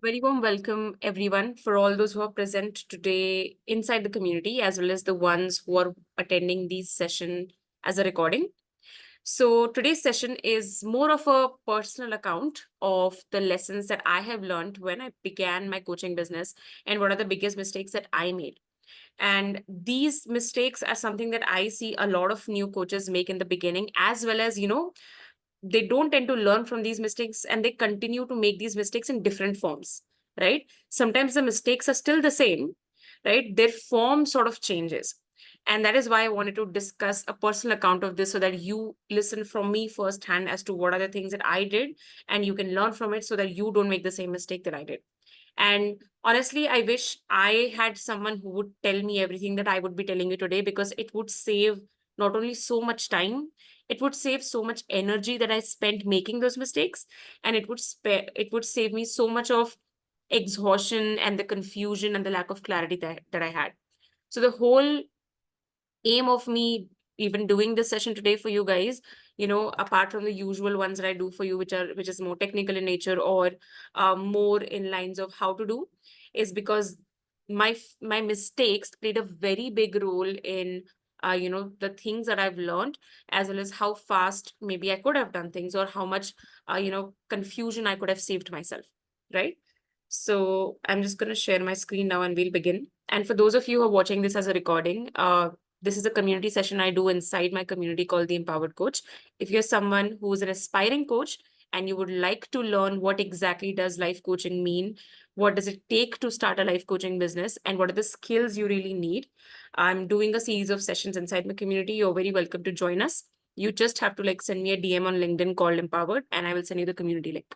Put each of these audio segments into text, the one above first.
Very warm welcome, everyone, for all those who are present today inside the community, as well as the ones who are attending this session as a recording. So, today's session is more of a personal account of the lessons that I have learned when I began my coaching business and what are the biggest mistakes that I made. And these mistakes are something that I see a lot of new coaches make in the beginning, as well as, they don't tend to learn from these mistakes and they continue to make these mistakes in different forms, right? Sometimes the mistakes are still the same, right? Their form sort of changes. And that is why I wanted to discuss a personal account of this so that you listen from me firsthand as to what are the things that I did and you can learn from it so that you don't make the same mistake that I did. And honestly, I wish I had someone who would tell me everything that I would be telling you today because it would save not only so much time, it would save so much energy that I spent making those mistakes, and it would save me so much of exhaustion and the confusion and the lack of clarity that I had. So the whole aim of me even doing this session today for you guys, apart from the usual ones that I do for you, which is more technical in nature or more in lines of how to do, is because my mistakes played a very big role in the things that I've learned, as well as how fast maybe I could have done things, or how much confusion I could have saved myself, right? So I'm just going to share my screen now and we'll begin. And for those of you who are watching this as a recording, this is a community session I do inside my community called the Empowered Coach. If you're someone who is an aspiring coach and you would like to learn what exactly does life coaching mean, what does it take to start a life coaching business, and what are the skills you really need, I'm doing a series of sessions inside my community. You're very welcome to join us. You just have to send me a DM on LinkedIn called Empowered, and I will send you the community link.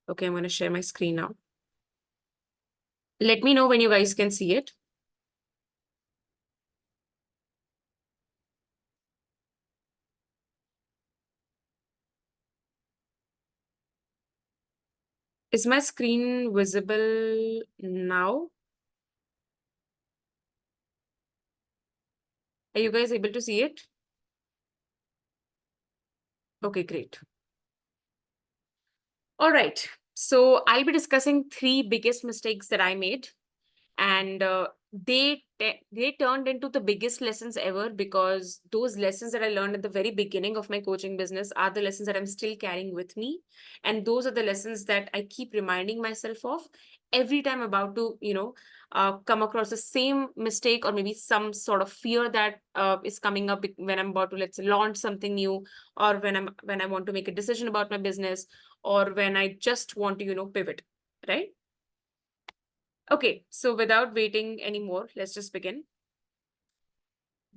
Okay, I'm going to share my screen now. Let me know when you guys can see it. Is my screen visible now? Are you guys able to see it? Okay, great. All right. So I'll be discussing three biggest mistakes that I made, and they turned into the biggest lessons ever, because those lessons that I learned at the very beginning of my coaching business are the lessons that I'm still carrying with me, and those are the lessons that I keep reminding myself of every time I'm about to come across the same mistake, or maybe some sort of fear that is coming up when I'm about to, let's say, launch something new, or when I want to make a decision about my business, or when I just want to pivot, right? Okay, so without waiting anymore, let's just begin.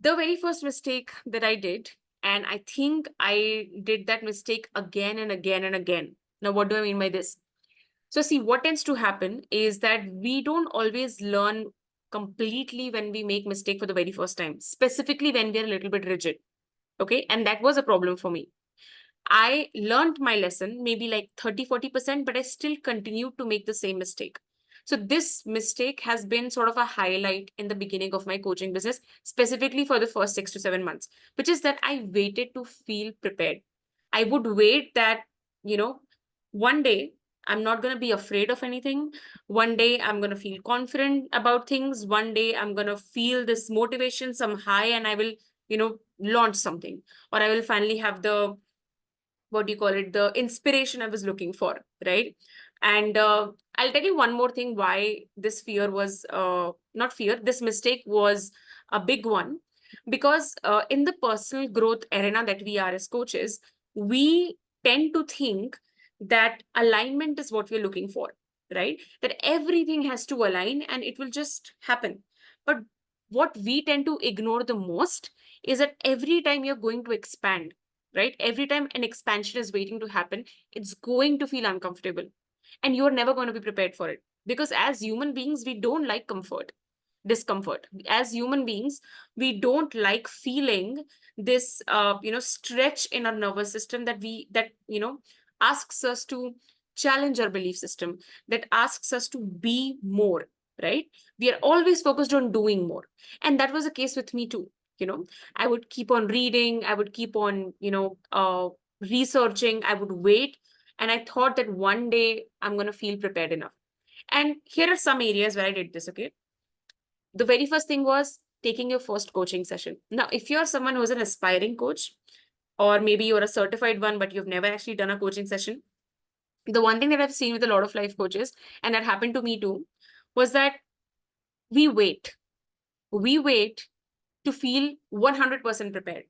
The very first mistake that I did, and I think I did that mistake again and again and again. Now, what do I mean by this? So, see, what tends to happen is that we don't always learn completely when we make mistake for the very first time, specifically when we are a little bit rigid. Okay, and that was a problem for me. I learned my lesson, maybe 30-40%, but I still continued to make the same mistake. So this mistake has been sort of a highlight in the beginning of my coaching business, specifically for the first 6 to 7 months, which is that I waited to feel prepared. I would wait that, you know, one day I'm not going to be afraid of anything. One day I'm going to feel confident about things. One day I'm going to feel this motivation, some high, and I will, launch something, or I will finally have the, what do you call it, the inspiration I was looking for, right? And I'll tell you one more thing why this fear was not fear, this mistake was a big one. Because in the personal growth arena that we are as coaches, we tend to think that alignment is what we're looking for, right? That everything has to align and it will just happen. But what we tend to ignore the most is that every time you're going to expand, right? Every time an expansion is waiting to happen, it's going to feel uncomfortable. And you're never going to be prepared for it. Because as human beings, we don't like discomfort. As human beings, we don't like feeling this, stretch in our nervous system that asks us to challenge our belief system, that asks us to be more, right? We are always focused on doing more. And that was the case with me too. I would keep on reading, I would keep on researching, I would wait, And I thought that one day I'm going to feel prepared enough. And here are some areas where I did this, okay? The very first thing was taking your first coaching session. Now, if you're someone who's an aspiring coach, or maybe you're a certified one, but you've never actually done a coaching session, the one thing that I've seen with a lot of life coaches, and that happened to me too, was that we wait. We wait to feel 100% prepared.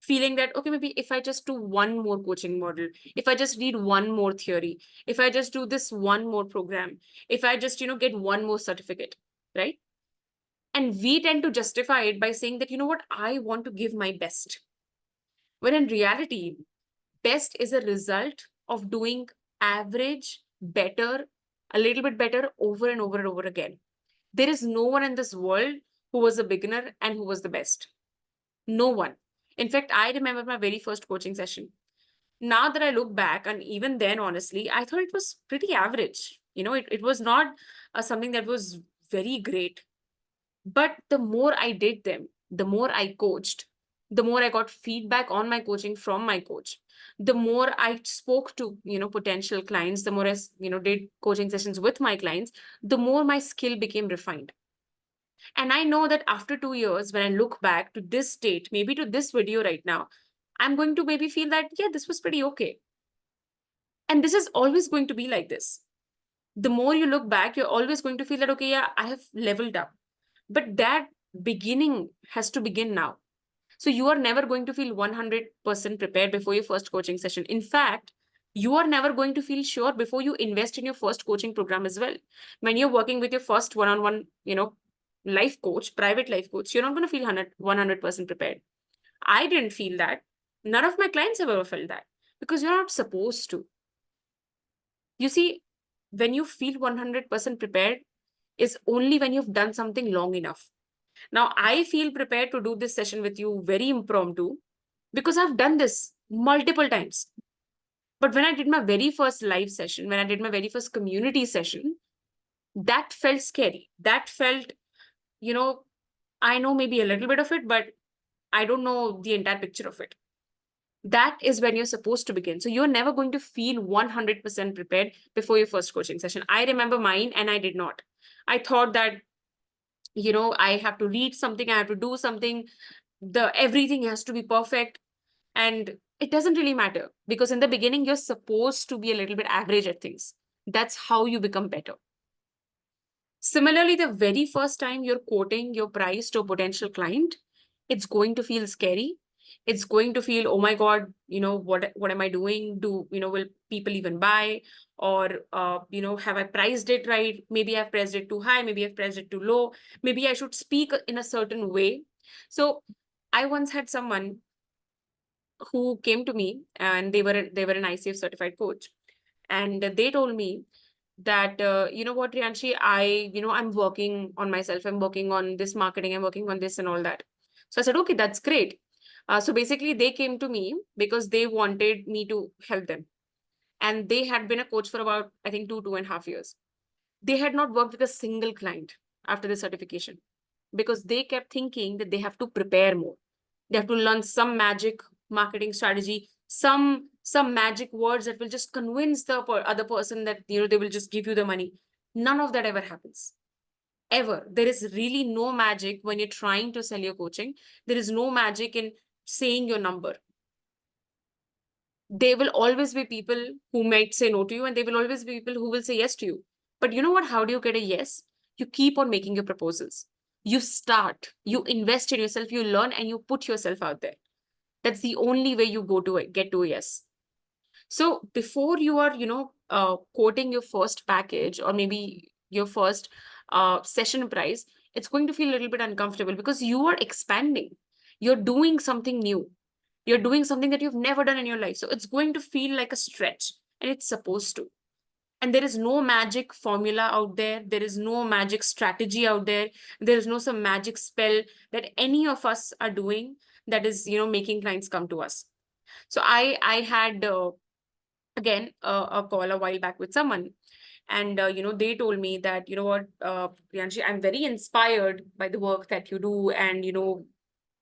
Feeling that, okay, maybe if I just do one more coaching model, if I just read one more theory, if I just do this one more program, if I just, get one more certificate, right? And we tend to justify it by saying that, you know what, I want to give my best. When in reality, best is a result of doing average, better, a little bit better over and over and over again. There is no one in this world who was a beginner and who was the best. No one. In fact, I remember my very first coaching session. Now that I look back, and even then, honestly, I thought it was pretty average. It was not something that was very great. But the more I did them, the more I coached, the more I got feedback on my coaching from my coach, the more I spoke to, potential clients, the more I, did coaching sessions with my clients, the more my skill became refined. And I know that after 2 years, when I look back to this state, maybe to this video right now, I'm going to maybe feel that, yeah, this was pretty okay. And this is always going to be like this. The more you look back, you're always going to feel that, okay, yeah, I have leveled up. But that beginning has to begin now. So you are never going to feel 100% prepared before your first coaching session. In fact, you are never going to feel sure before you invest in your first coaching program as well. When you're working with your first one-on-one, life coach, private life coach, you're not going to feel 100% prepared. I didn't feel that. None of my clients have ever felt that because you're not supposed to. You see, when you feel 100% prepared is only when you've done something long enough. Now, I feel prepared to do this session with you very impromptu because I've done this multiple times. But when I did my very first live session, when I did my very first community session, that felt scary. That felt, I know maybe a little bit of it, but I don't know the entire picture of it. That is when you're supposed to begin. So you're never going to feel 100% prepared before your first coaching session. I remember mine and I did not. I thought that, I have to read something, I have to do something, everything has to be perfect. And it doesn't really matter because in the beginning, you're supposed to be a little bit average at things. That's how you become better. Similarly, the very first time you're quoting your price to a potential client, it's going to feel scary. It's going to feel, oh my God, what am I doing? Will people even buy? Or, have I priced it right? Maybe I've priced it too high. Maybe I've priced it too low. Maybe I should speak in a certain way. So I once had someone who came to me and they were an ICF certified coach. And they told me that, you know what, Rianshi, I'm working on myself. I'm working on this marketing. I'm working on this and all that. So I said, okay, that's great. So basically they came to me because they wanted me to help them. And they had been a coach for about, I think, 2.5 years. They had not worked with a single client after the certification because they kept thinking that they have to prepare more. They have to learn some magic marketing strategy, some magic words that will just convince the other person that they will just give you the money. None of that ever happens. Ever. There is really no magic when you're trying to sell your coaching. There is no magic in saying your number. There will always be people who might say no to you, and there will always be people who will say yes to you. But you know what? How do you get a yes? You keep on making your proposals. You start, you invest in yourself, you learn, and you put yourself out there. That's the only way you go to it, get to a yes. So before you are, quoting your first package or maybe your first session price, it's going to feel a little bit uncomfortable because you are expanding. You're doing something new. You're doing something that you've never done in your life. So it's going to feel like a stretch, and it's supposed to. And there is no magic formula out there. There is no magic strategy out there. There is no some magic spell that any of us are doing that is, making clients come to us. So I had again a call a while back with someone, and they told me that, you know what, Priyanshi, I'm very inspired by the work that you do, and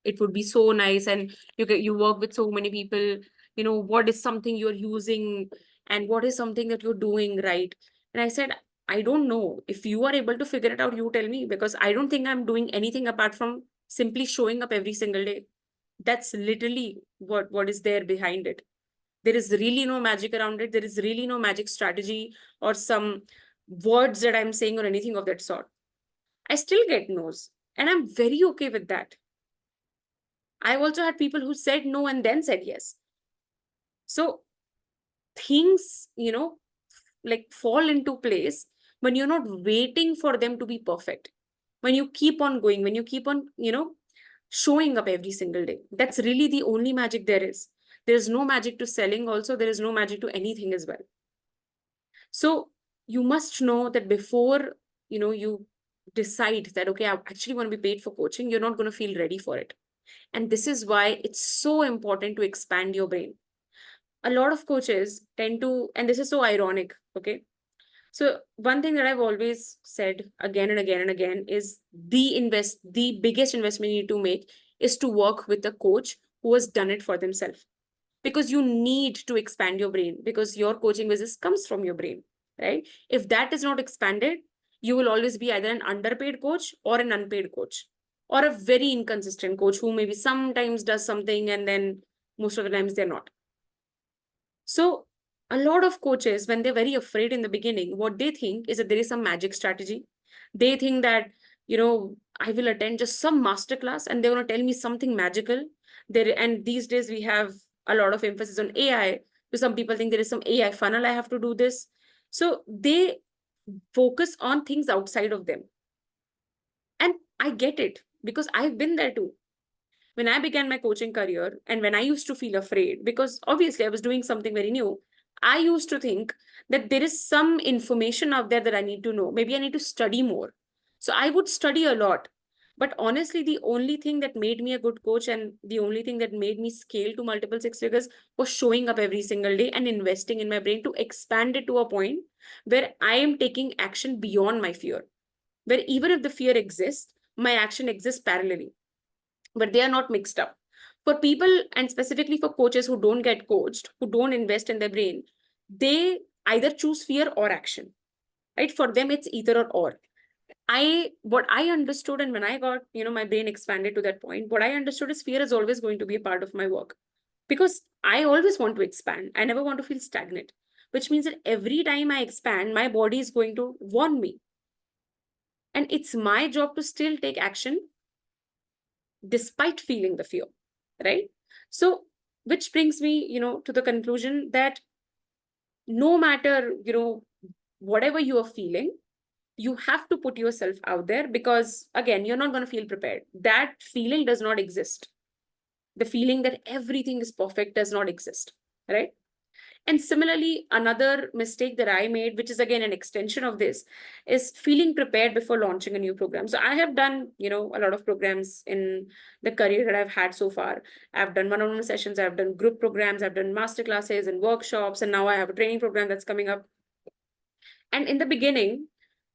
it would be so nice, and you work with so many people. What is something you're using, And what is something that you're doing right? And I said, I don't know. If you are able to figure it out, you tell me, because I don't think I'm doing anything apart from simply showing up every single day. That's literally what is there behind it. There is really no magic around it. There is really no magic strategy or some words that I'm saying or anything of that sort. I still get no's, and I'm very okay with that. I've also had people who said no and then said yes. So things, like fall into place when you're not waiting for them to be perfect. When you keep on going, when you keep on, showing up every single day. That's really the only magic there is. There is no magic to selling also. There is no magic to anything as well. So you must know that before, you decide that, okay, I actually want to be paid for coaching, you're not going to feel ready for it. And this is why it's so important to expand your brain. A lot of coaches tend to, and this is so ironic, okay? So one thing that I've always said again and again and again is the biggest investment you need to make is to work with a coach who has done it for themselves. Because you need to expand your brain, because your coaching business comes from your brain, right? If that is not expanded, you will always be either an underpaid coach or an unpaid coach, or a very inconsistent coach who maybe sometimes does something and then most of the times they're not. So a lot of coaches, when they're very afraid in the beginning, what they think is that there is some magic strategy. They think that, I will attend just some masterclass and they're going to tell me something magical. And these days we have a lot of emphasis on AI. So some people think there is some AI funnel, I have to do this. So they focus on things outside of them. And I get it, because I've been there too. When I began my coaching career and when I used to feel afraid, because obviously I was doing something very new, I used to think that there is some information out there that I need to know. Maybe I need to study more. So I would study a lot. But honestly, the only thing that made me a good coach and the only thing that made me scale to multiple six figures was showing up every single day and investing in my brain to expand it to a point where I am taking action beyond my fear. Where even if the fear exists, my action exists parallelly, but they are not mixed up. For people, and specifically for coaches who don't get coached, who don't invest in their brain, they either choose fear or action, right? For them, it's either or. What I understood, and when I got, my brain expanded to that point, what I understood is fear is always going to be a part of my work, because I always want to expand. I never want to feel stagnant, which means that every time I expand, my body is going to warn me. And it's my job to still take action despite feeling the fear, right? So, which brings me, to the conclusion that no matter, whatever you are feeling, you have to put yourself out there, because again, you're not going to feel prepared. That feeling does not exist. The feeling that everything is perfect does not exist, right? And similarly, another mistake that I made, which is again an extension of this, is feeling prepared before launching a new program. So I have done, a lot of programs in the career that I've had so far. I've done one-on-one sessions, I've done group programs, I've done master classes and workshops, and now I have a training program that's coming up. And in the beginning,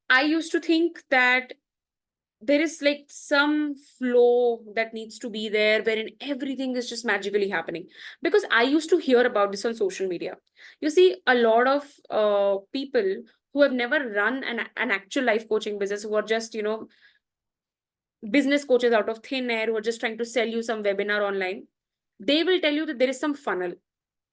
I used to think that there is like some flow that needs to be there wherein everything is just magically happening, because I used to hear about this on social media. You see, a lot of people who have never run an actual life coaching business, who are just, business coaches out of thin air, who are just trying to sell you some webinar online, they will tell you that there is some funnel.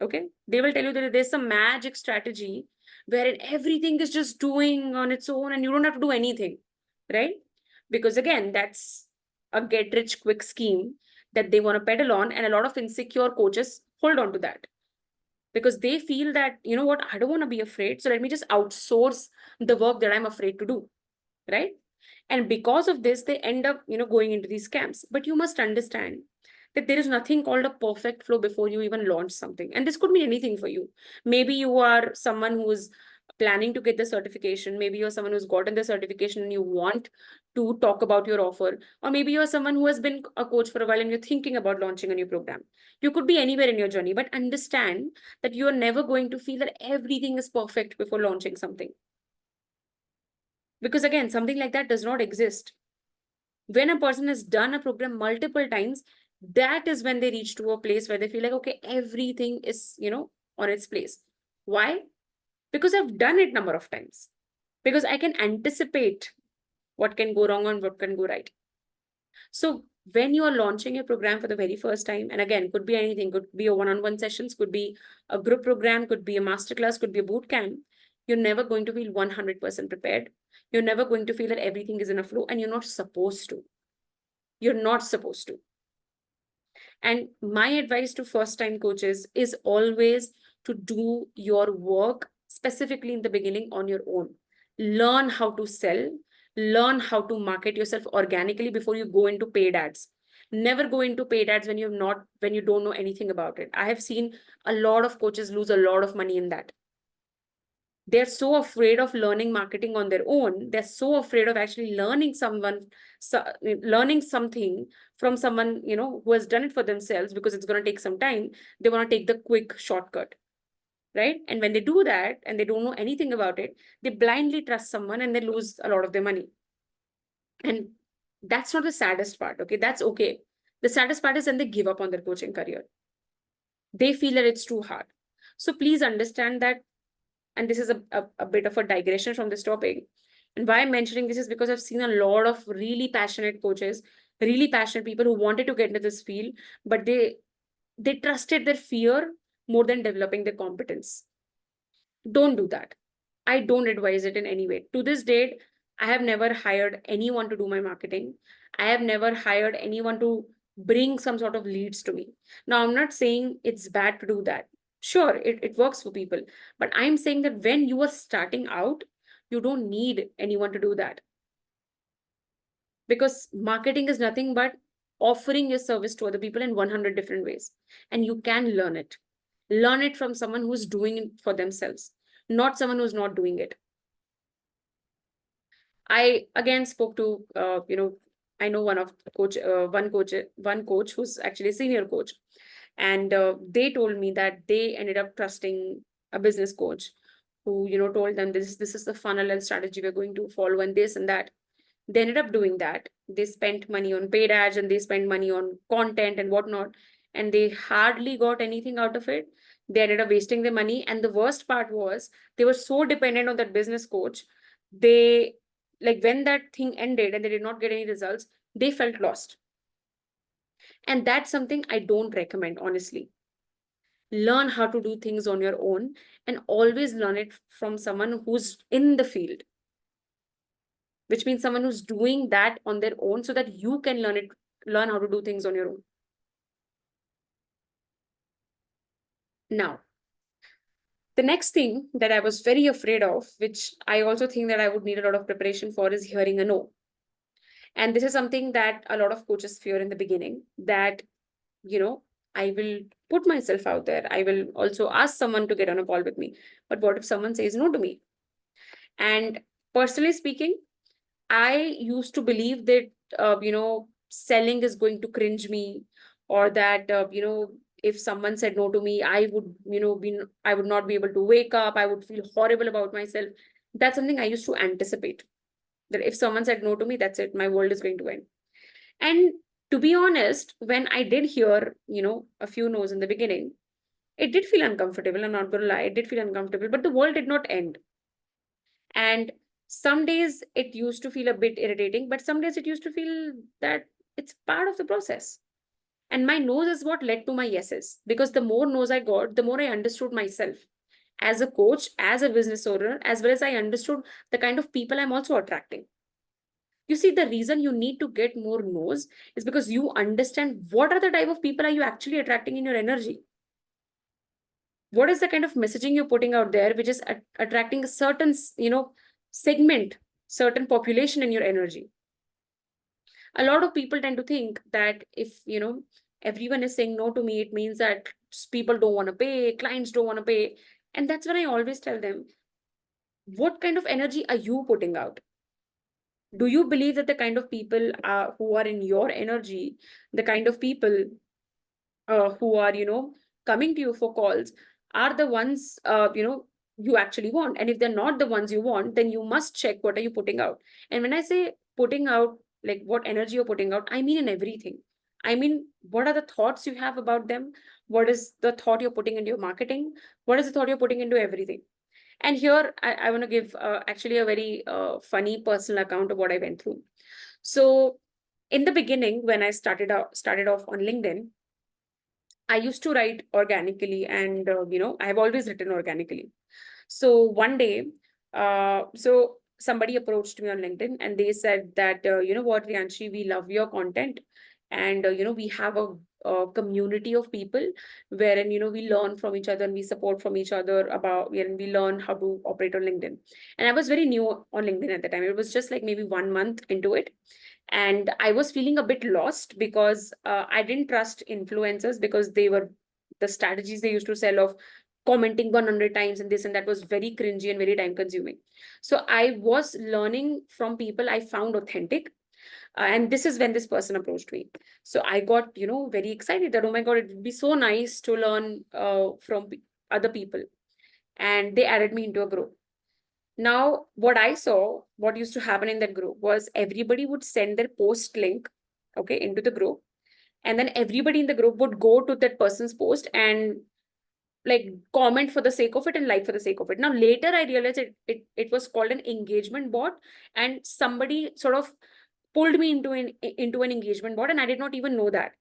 Okay, they will tell you that there's some magic strategy wherein everything is just doing on its own and you don't have to do anything, right? Because again, that's a get rich quick scheme that they want to peddle on, and a lot of insecure coaches hold on to that, because they feel that, you know what, I don't want to be afraid, so let me just outsource the work that I'm afraid to do, right? And because of this, they end up, going into these scams. But you must understand that there is nothing called a perfect flow before you even launch something. And this could mean anything for you. Maybe you are someone who is planning to get the certification. Maybe you're someone who's gotten the certification and you want to talk about your offer. Or maybe you're someone who has been a coach for a while and you're thinking about launching a new program. You could be anywhere in your journey, but understand that you are never going to feel that everything is perfect before launching something. Because again, something like that does not exist. When a person has done a program multiple times, that is when they reach to a place where they feel like, okay, everything is, on its place. Why? Because I've done it number of times. Because I can anticipate what can go wrong and what can go right. So when you are launching a program for the very first time, and again, could be anything, could be a one-on-one sessions, could be a group program, could be a masterclass, could be a boot camp, you're never going to feel 100% prepared. You're never going to feel that everything is in a flow, and you're not supposed to. You're not supposed to. And my advice to first time coaches is always to do your work specifically in the beginning on your own. Learn how to sell, learn how to market yourself organically before you go into paid ads. Never go into paid ads when you don't know anything about it. I have seen a lot of coaches lose a lot of money in that. They're so afraid of learning marketing on their own. They're so afraid of actually learning something from someone, who has done it for themselves, because it's going to take some time. They want to take the quick shortcut, right? And when they do that and they don't know anything about it, they blindly trust someone and they lose a lot of their money. And that's not the saddest part. Okay, that's okay. The saddest part is when they give up on their coaching career. They feel that it's too hard. So please understand that. And this is a bit of a digression from this topic. And why I'm mentioning this is because I've seen a lot of really passionate coaches, really passionate people who wanted to get into this field, but they trusted their fear more than developing their competence. Don't do that. I don't advise it in any way. To this date, I have never hired anyone to do my marketing. I have never hired anyone to bring some sort of leads to me. Now, I'm not saying it's bad to do that. Sure, it works for people. But I'm saying that when you are starting out, you don't need anyone to do that. Because marketing is nothing but offering your service to other people in 100 different ways. And you can learn it. Learn it from someone who's doing it for themselves, not someone who's not doing it. I again spoke to, I know one coach who's actually a senior coach. And they told me that they ended up trusting a business coach who, told them this is the funnel and strategy we're going to follow and this and that. They ended up doing that. They spent money on paid ads and they spent money on content and whatnot. And they hardly got anything out of it. They ended up wasting their money. And the worst part was they were so dependent on that business coach. They, like, when that thing ended and they did not get any results, they felt lost. And that's something I don't recommend, honestly. Learn how to do things on your own and always learn it from someone who's in the field, which means someone who's doing that on their own so that you can learn how to do things on your own. Now, the next thing that I was very afraid of, which I also think that I would need a lot of preparation for, is hearing a no. And this is something that a lot of coaches fear in the beginning, that, I will put myself out there. I will also ask someone to get on a call with me. But what if someone says no to me? And personally speaking, I used to believe that, selling is going to cringe me, or that, if someone said no to me, I would not be able to wake up. I would feel horrible about myself. That's something I used to anticipate, that if someone said no to me, that's it. My world is going to end. And to be honest, when I did hear, a few no's in the beginning, it did feel uncomfortable. I'm not going to lie. It did feel uncomfortable, but the world did not end. And some days it used to feel a bit irritating, but some days it used to feel that it's part of the process. And my no's is what led to my yeses, because the more no's I got, the more I understood myself as a coach, as a business owner, as well as I understood the kind of people I'm also attracting. You see, the reason you need to get more no's is because you understand what are the type of people are you actually attracting in your energy. What is the kind of messaging you're putting out there, which is attracting a certain, segment, certain population in your energy. A lot of people tend to think that if, everyone is saying no to me, it means that people don't want to pay, clients don't want to pay. And that's when I always tell them, what kind of energy are you putting out? Do you believe that the kind of people who are in your energy, the kind of people who are, coming to you for calls, are the ones, you actually want? And if they're not the ones you want, then you must check what are you putting out. And when I say putting out, like what energy you're putting out, I mean in everything. I mean, what are the thoughts you have about them? What is the thought you're putting into your marketing? What is the thought you're putting into everything? And here I want to give actually a very funny personal account of what I went through. So in the beginning, when I started off on LinkedIn, I used to write organically, and I've always written organically. So one day, so somebody approached me on LinkedIn, and they said that, you know what, Rianshi, we love your content, and we have a community of people wherein we learn from each other and we support from each other about, and we learn how to operate on LinkedIn. And I was very new on LinkedIn at the time. It was just like maybe 1 month into it, and I was feeling a bit lost because I didn't trust influencers, because they were the strategies they used to sell of commenting 100 times and this and that was very cringy and very time consuming. So I was learning from people I found authentic. And this is when this person approached me. So I got, very excited that, oh my God, it would be so nice to learn from other people. And they added me into a group. Now, what I saw, what used to happen in that group was everybody would send their post link, okay, into the group. And then everybody in the group would go to that person's post and like comment for the sake of it and like for the sake of it. Now, later I realized it was called an engagement bot, and somebody sort of pulled me into an engagement bot, and I did not even know that.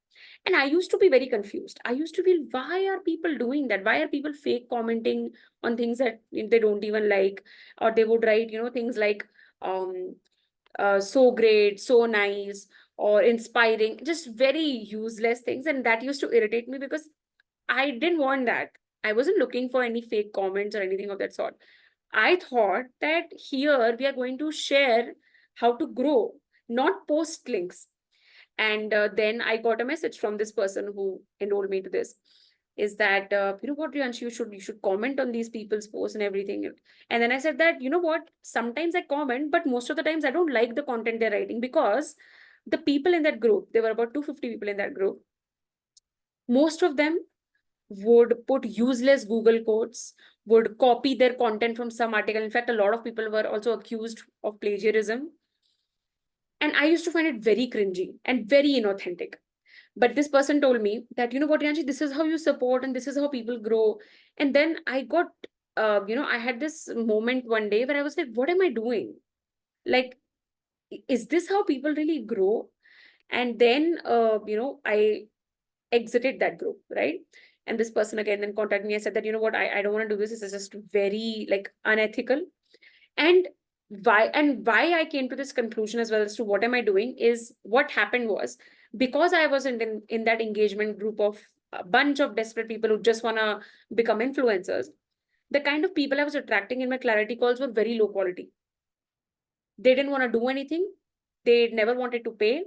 And I used to be very confused. I used to feel, why are people doing that? Why are people fake commenting on things that they don't even like? Or they would write, things like um so great, so nice, or inspiring, just very useless things. And that used to irritate me because I didn't want that. I wasn't looking for any fake comments or anything of that sort. I thought that here we are going to share how to grow, not post links. And then I got a message from this person who enrolled me to this. Is that, you know what, Riansh, you should comment on these people's posts and everything. And then I said that, you know what, sometimes I comment, but most of the times I don't like the content they're writing, because the people in that group, there were about 250 people in that group, most of them would put useless Google quotes, would copy their content from some article. In fact, a lot of people were also accused of plagiarism. And I used to find it very cringy and very inauthentic. But this person told me that, you know what, Yanchi, this is how you support and this is how people grow. And then I got, I had this moment one day where I was like, what am I doing? Like, is this how people really grow? And then, I exited that group, right? And this person again then contacted me. I said that, you know what, I don't want to do this. This is just very like unethical. And why I came to this conclusion as well as to what am I doing is, what happened was, because I was in that engagement group of a bunch of desperate people who just want to become influencers, the kind of people I was attracting in my clarity calls were very low quality. They didn't want to do anything. They never wanted to pay,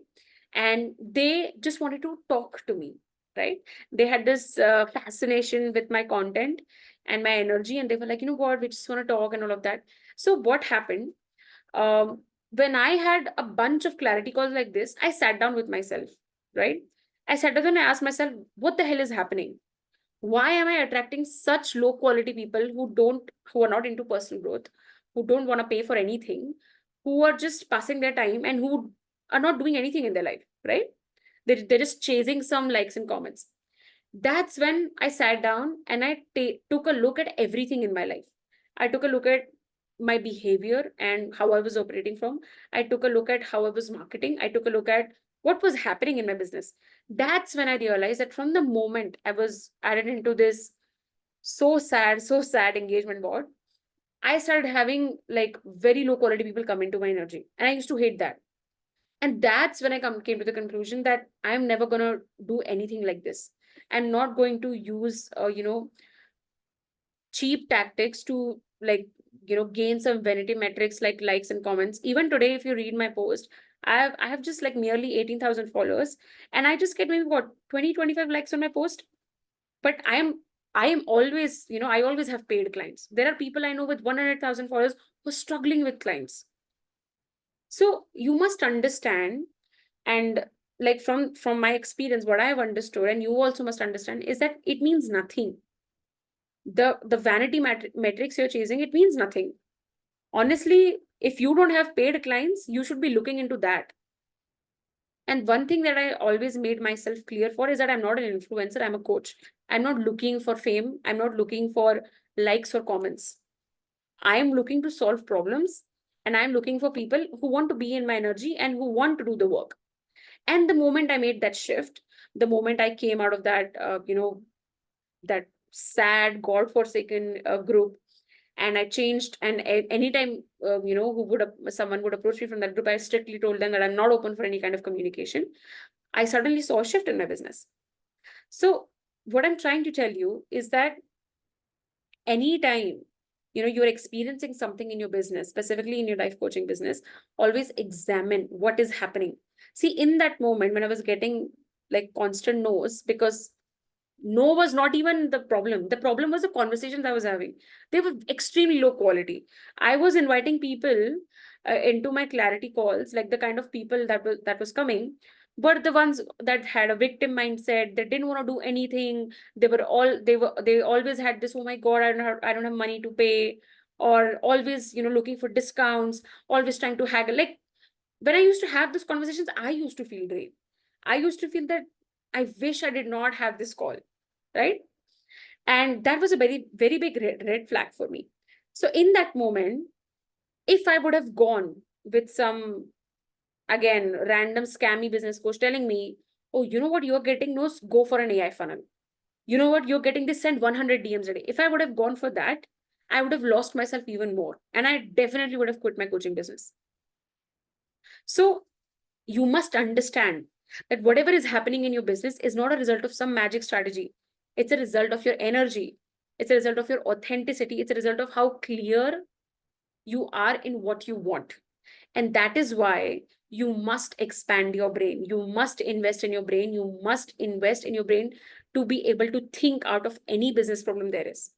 and they just wanted to talk to me, right? They had this fascination with my content and my energy, and they were like, you know what, we just want to talk and all of that. So what happened, when I had a bunch of clarity calls like this, I sat down with myself, right? I sat down and I asked myself, what the hell is happening? Why am I attracting such low quality people who are not into personal growth, who don't want to pay for anything, who are just passing their time, and who are not doing anything in their life, right? They're just chasing some likes and comments. That's when I sat down and I took a look at everything in my life. I took a look at my behavior and how I was operating from. I took a look at how I was marketing. I took a look at what was happening in my business. That's when I realized that from the moment I was added into this so sad engagement board, I started having like very low quality people come into my energy. And I used to hate that. And that's when I came to the conclusion that I'm never going to do anything like this. I'm not going to use, cheap tactics to like, gain some vanity metrics like likes and comments. Even today, if you read my post, I have just like nearly 18,000 followers, and I just get maybe what, 20-25 likes on my post. But I am always, I always have paid clients. There are people I know with 100,000 followers who are struggling with clients. So you must understand, and like from my experience, what I've understood, and you also must understand, is that it means nothing. The vanity metrics you're chasing, it means nothing. Honestly, if you don't have paid clients, you should be looking into that. And one thing that I always made myself clear for is that I'm not an influencer, I'm a coach. I'm not looking for fame, I'm not looking for likes or comments. I am looking to solve problems, and I'm looking for people who want to be in my energy and who want to do the work. And the moment I made that shift, the moment I came out of that, that sad, God-forsaken group, and I changed. And anytime, someone would approach me from that group, I strictly told them that I'm not open for any kind of communication. I suddenly saw a shift in my business. So what I'm trying to tell you is that anytime you're experiencing something in your business, specifically in your life coaching business, always examine what is happening. See, in that moment when I was getting like constant no's, because no was not even the problem. The problem was the conversations I was having. They were extremely low quality. I was inviting people into my clarity calls, like the kind of people that was coming, but the ones that had a victim mindset, that didn't want to do anything. They always had this, oh my God, I don't have money to pay, or always looking for discounts, always trying to haggle. Like, when I used to have these conversations, I used to feel great. I used to feel that I wish I did not have this call, right? And that was a very, very big red flag for me. So in that moment, if I would have gone with some, again, random scammy business coach telling me, oh, you know what, you're getting those, go for an AI funnel. You know what, you're getting this, send 100 DMs a day. If I would have gone for that, I would have lost myself even more. And I definitely would have quit my coaching business. So you must understand that whatever is happening in your business is not a result of some magic strategy. It's a result of your energy. It's a result of your authenticity. It's a result of how clear you are in what you want. And that is why you must expand your brain. You must invest in your brain. You must invest in your brain to be able to think out of any business problem there is.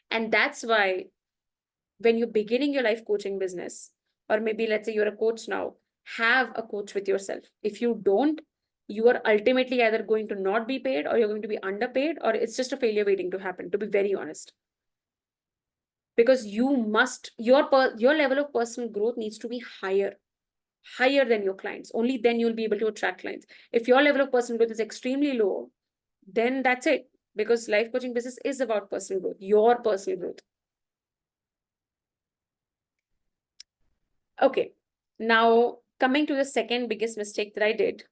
And that's why when you're beginning your life coaching business, or maybe let's say you're a coach now, have a coach with yourself. If you don't, you are ultimately either going to not be paid, or you're going to be underpaid, or it's just a failure waiting to happen, to be very honest. Because your level of personal growth needs to be higher than your clients. Only then you'll be able to attract clients. If your level of personal growth is extremely low, then that's it. Because life coaching business is about personal growth, your personal growth. Okay, now coming to the second biggest mistake that I did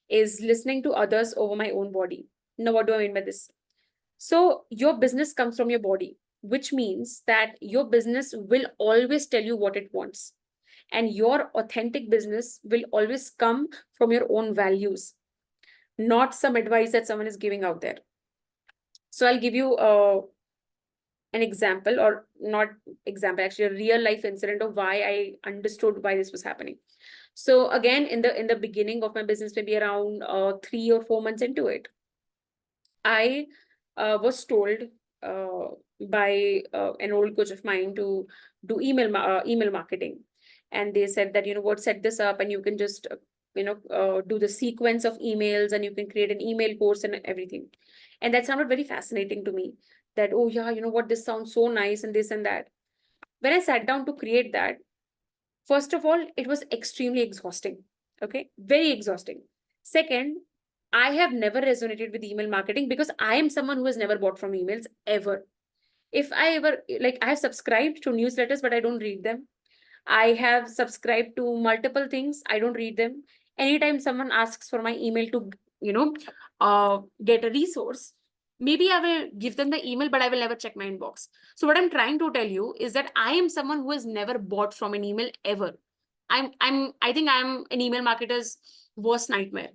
is listening to others over my own body. Now, what do I mean by this? So, your business comes from your body, which means that your business will always tell you what it wants. And your authentic business will always come from your own values, not some advice that someone is giving out there. So, I'll give you an example, or not example, actually a real life incident of why I understood why this was happening. So again, in the beginning of my business, maybe around 3 or 4 months into it, I was told uh, by an old coach of mine to do email marketing, and they said that, set this up, and you can just do the sequence of emails, and you can create an email course and everything. And that sounded very fascinating to me. That, oh yeah, this sounds so nice, and this and that. When I sat down to create that, first of all, it was extremely exhausting. Okay, very exhausting. Second, I have never resonated with email marketing because I am someone who has never bought from emails ever. If I ever, like, I have subscribed to newsletters, but I don't read them. I have subscribed to multiple things. I don't read them. Anytime someone asks for my email to, get a resource, maybe I will give them the email, but I will never check my inbox. So what I'm trying to tell you is that I am someone who has never bought from an email ever. I think I'm an email marketer's worst nightmare,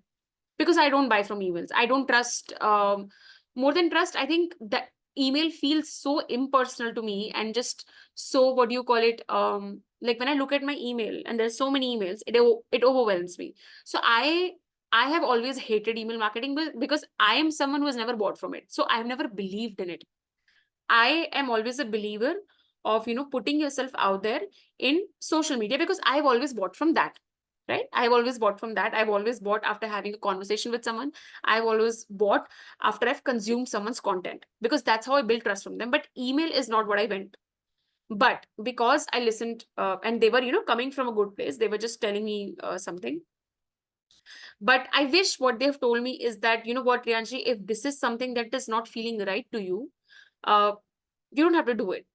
because I don't buy from emails. I don't trust, more than trust. I think that email feels so impersonal to me, and just so, what do you call it? Like, when I look at my email and there's so many emails, it overwhelms me. So I have always hated email marketing because I am someone who has never bought from it. So I've never believed in it. I am always a believer of, putting yourself out there in social media, because I've always bought from that. Right? I've always bought from that. I've always bought after having a conversation with someone. I've always bought after I've consumed someone's content, because that's how I build trust from them. But email is not what I went. But because I listened, and they were, coming from a good place, they were just telling me something. But I wish what they've told me is that, you know what, Rianshi, if this is something that is not feeling right to you, uh, you don't have to do it.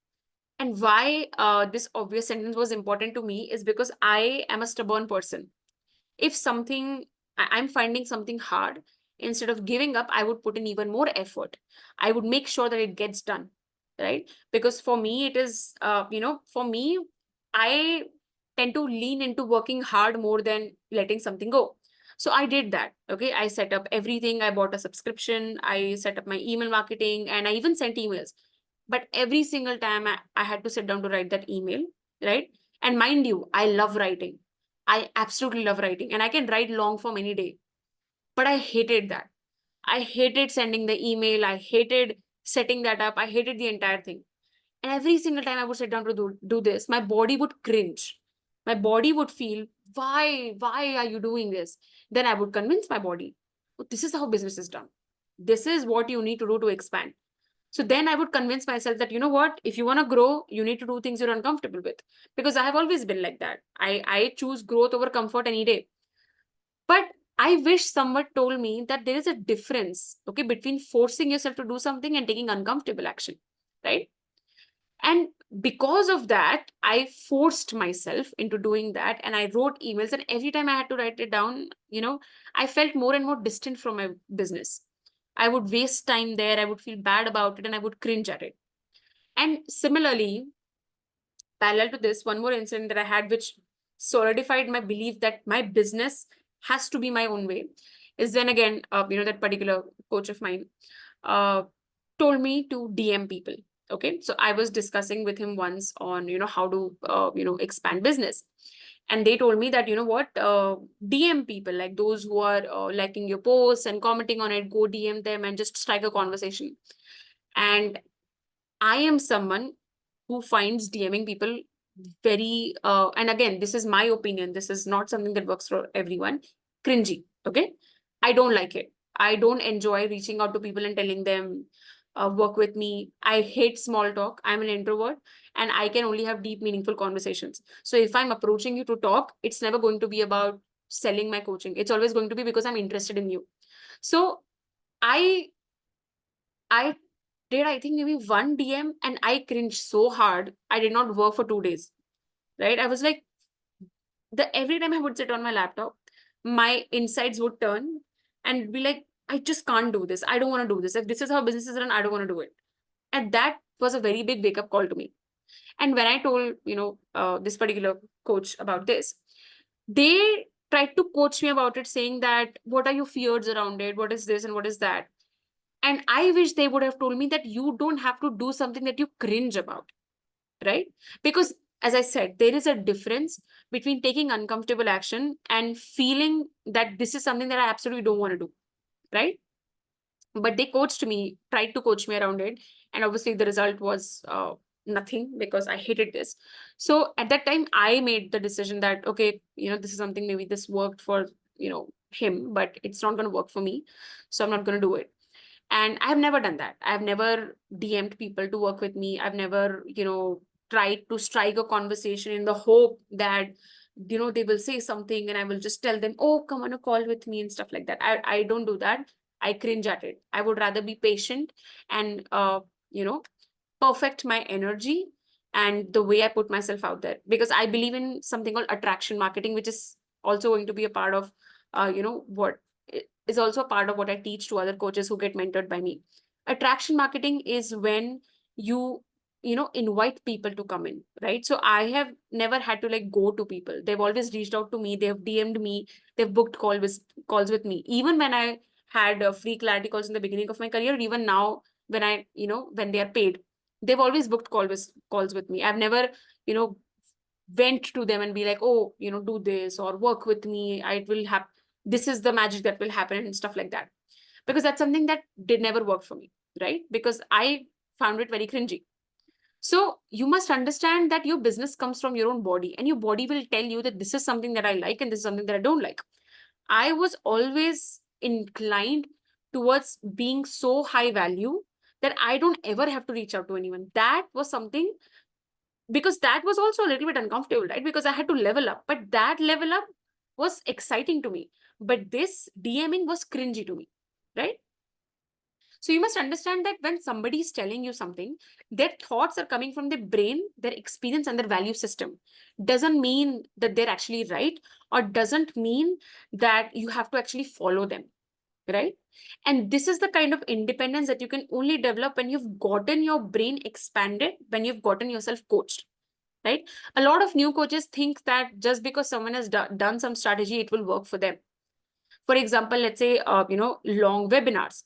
And why this obvious sentence was important to me is because I am a stubborn person. If something, I'm finding something hard, instead of giving up, I would put in even more effort. I would make sure that it gets done, right? Because for me, it is, for me, I tend to lean into working hard more than letting something go. So I did that. Okay. I set up everything. I bought a subscription. I set up my email marketing, and I even sent emails. But every single time I had to sit down to write that email, right? And mind you, I love writing. I absolutely love writing, and I can write long form any day. But I hated that. I hated sending the email. I hated setting that up. I hated the entire thing. And every single time I would sit down to do this, my body would cringe. My body would feel, why are you doing this? Then I would convince my body, "Oh, this is how business is done. This is what you need to do to expand." So then I would convince myself that, you know what, if you want to grow, you need to do things you're uncomfortable with. Because I have always been like that. I choose growth over comfort any day. But I wish someone told me that there is a difference, okay, between forcing yourself to do something and taking uncomfortable action, right? And because of that, I forced myself into doing that, and I wrote emails. And every time I had to write it down, I felt more and more distant from my business. I would waste time there. I would feel bad about it, and I would cringe at it. And similarly, parallel to this, one more incident that I had, which solidified my belief that my business has to be my own way, is when again, that particular coach of mine uh, told me to DM people. Okay, so I was discussing with him once on how to expand business, and they told me that, you know what, DM people, like those who are liking your posts and commenting on it, go DM them and just strike a conversation. And I am someone who finds DMing people very, and again, this is my opinion, this is not something that works for everyone, cringy. Okay. I don't like it. I don't enjoy reaching out to people and telling them, work with me. I hate small talk. I'm an introvert, and I can only have deep, meaningful conversations. So if I'm approaching you to talk, it's never going to be about selling my coaching. It's always going to be because I'm interested in you. So I I did, I think, maybe one DM, and I cringed so hard. I did not work for 2 days. Right. I was like, every time I would sit on my laptop, my insides would turn and be like, I just can't do this. I don't want to do this. If this is how business is run, I don't want to do it. And that was a very big wake up call to me. And when I told, this particular coach about this, they tried to coach me about it, saying that, what are your fears around it? What is this and what is that? And I wish they would have told me that you don't have to do something that you cringe about, right? Because, as I said, there is a difference between taking uncomfortable action and feeling that this is something that I absolutely don't want to do, right? But they coached me, tried to coach me around it. And obviously, the result was nothing, because I hated this. So at that time, I made the decision that, okay, this is something, maybe this worked for, him, but it's not going to work for me. So I'm not going to do it. And I've never done that. I've never DM'd people to work with me. I've never, tried to strike a conversation in the hope that, they will say something and I will just tell them, oh, come on a call with me and stuff like that. I don't do that. I cringe at it. I would rather be patient and, perfect my energy and the way I put myself out there, because I believe in something called attraction marketing, which is also going to be a part of, what is also a part of what I teach to other coaches who get mentored by me. Attraction marketing is when you, invite people to come in, right? So I have never had to like go to people. They've always reached out to me. They've DM'd me. They've booked calls with me. Even when I had free clarity calls in the beginning of my career, even now when when they are paid, they've always booked calls with me. I've never, you know, went to them and be like, oh, do this or work with me. I will have, this is the magic that will happen and stuff like that. Because that's something that did never work for me, right? Because I found it very cringy. So you must understand that your business comes from your own body, and your body will tell you that this is something that I like and this is something that I don't like. I was always inclined towards being so high value that I don't ever have to reach out to anyone. That was something, because that was also a little bit uncomfortable, right? Because I had to level up, but that level up was exciting to me. But this DMing was cringy to me, right? So you must understand that when somebody is telling you something, their thoughts are coming from their brain, their experience, and their value system. Doesn't mean that they're actually right, or doesn't mean that you have to actually follow them, right? And this is the kind of independence that you can only develop when you've gotten your brain expanded, when you've gotten yourself coached, right? A lot of new coaches think that just because someone has done some strategy, it will work for them. For example, let's say, long webinars.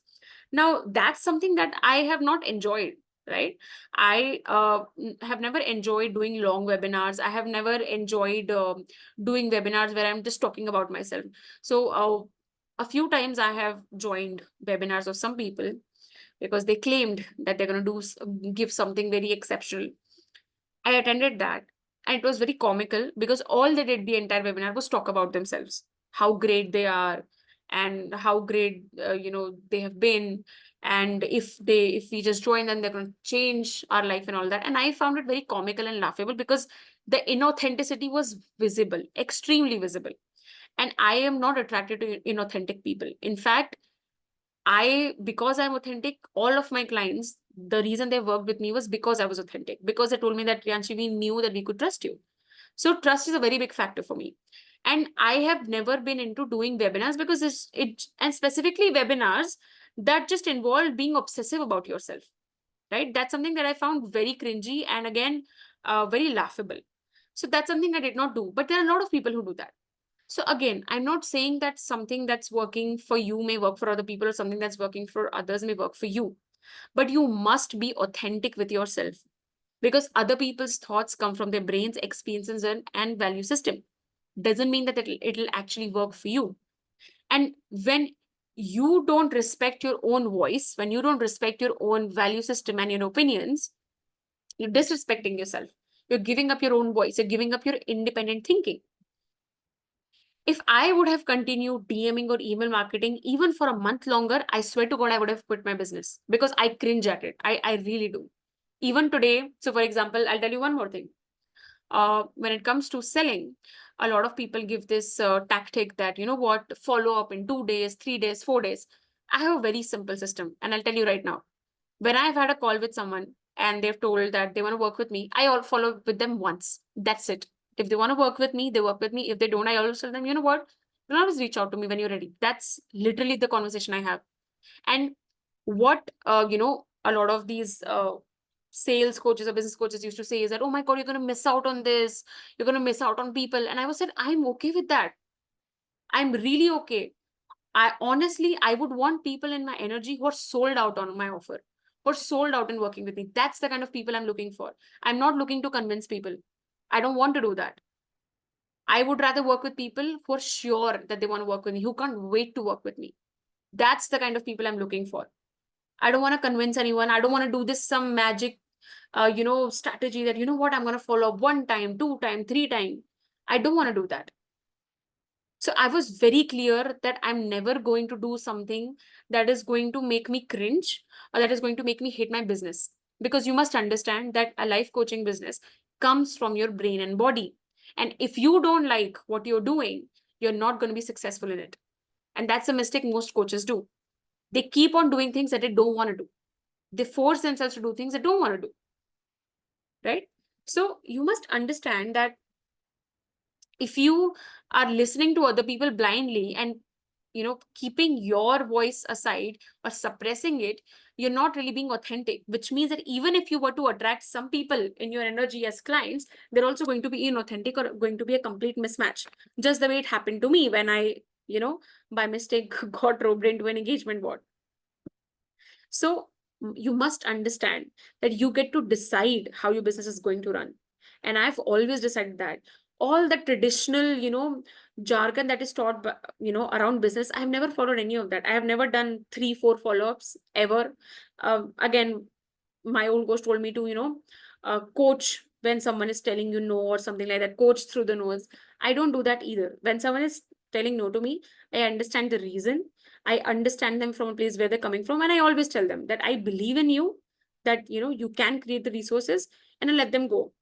Now, that's something that I have not enjoyed, right? I have never enjoyed doing long webinars. I have never enjoyed doing webinars where I'm just talking about myself. So a few times I have joined webinars of some people because they claimed that they're going to give something very exceptional. I attended that, and it was very comical because all they did the entire webinar was talk about themselves, how great they are, and how great they have been, and if we just join them, they're going to change our life and all that. And I found it very comical and laughable because the inauthenticity was visible, extremely visible, and I am not attracted to inauthentic people. In fact, because I'm authentic, all of my clients, the reason they worked with me was because I was authentic, because they told me that, Priyanshi, we knew that we could trust you. So trust is a very big factor for me. And I have never been into doing webinars because and specifically webinars that just involve being obsessive about yourself, right? That's something that I found very cringy and again, very laughable. So that's something I did not do. But there are a lot of people who do that. So again, I'm not saying that something that's working for you may work for other people or something that's working for others may work for you. But you must be authentic with yourself because other people's thoughts come from their brains, experiences, and value system. Doesn't mean that it'll actually work for you. And when you don't respect your own voice, when you don't respect your own value system and your opinions, you're disrespecting yourself. You're giving up your own voice. You're giving up your independent thinking. If I would have continued DMing or email marketing even for a month longer, I swear to God, I would have quit my business because I cringe at it. I really do. Even today, so for example, I'll tell you one more thing. When it comes to selling, a lot of people give this tactic that, you know what, follow up in 2 days, 3 days, 4 days. I have a very simple system, and I'll tell you right now. When I've had a call with someone and they've told that they want to work with me, I all follow up with them once. That's it. If they want to work with me, they work with me. If they don't, I always tell them, you know what? You'll always reach out to me when you're ready. That's literally the conversation I have. And what a lot of these sales coaches or business coaches used to say is that, oh my God, you're going to miss out on this. You're going to miss out on people. And I was said, I'm okay with that. I'm really okay. I would want people in my energy who are sold out on my offer, who are sold out in working with me. That's the kind of people I'm looking for. I'm not looking to convince people. I don't want to do that. I would rather work with people who are sure that they want to work with me, who can't wait to work with me. That's the kind of people I'm looking for. I don't want to convince anyone. I don't want to do this some magic, strategy that, you know what, I'm going to follow up 1 time, 2 time, 3 time. I don't want to do that. So I was very clear that I'm never going to do something that is going to make me cringe or that is going to make me hate my business. Because you must understand that a life coaching business comes from your brain and body. And if you don't like what you're doing, you're not going to be successful in it. And that's a mistake most coaches do. They keep on doing things that they don't want to do. They force themselves to do things they don't want to do. Right? So you must understand that if you are listening to other people blindly and keeping your voice aside or suppressing it, you're not really being authentic, which means that even if you were to attract some people in your energy as clients, they're also going to be inauthentic or going to be a complete mismatch, just the way it happened to me when I by mistake got roped into an engagement bot. So you must understand that you get to decide how your business is going to run. And I've always decided that all the traditional, jargon that is taught, around business, I've never followed any of that. I have never done 3, 4 follow-ups ever. Again, my old coach told me to, coach when someone is telling you no or something like that, coach through the nose. I don't do that either. When someone is telling no to me, I understand the reason. I understand them from a place where they're coming from. And I always tell them that I believe in you, that, you can create the resources, and I let them go.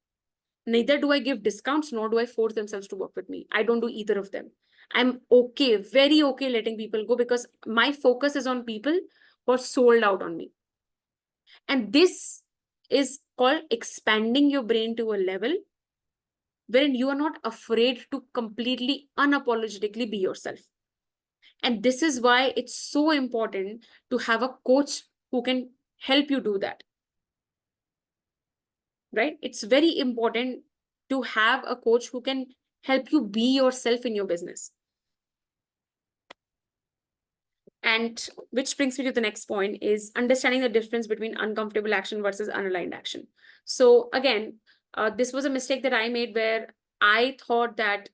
Neither do I give discounts, nor do I force themselves to work with me. I don't do either of them. I'm okay, very okay letting people go because my focus is on people who are sold out on me. And this is called expanding your brain to a level wherein you are not afraid to completely unapologetically be yourself. And this is why it's so important to have a coach who can help you do that. Right? It's very important to have a coach who can help you be yourself in your business. And which brings me to the next point is understanding the difference between uncomfortable action versus unaligned action. So again, this was a mistake that I made where I thought that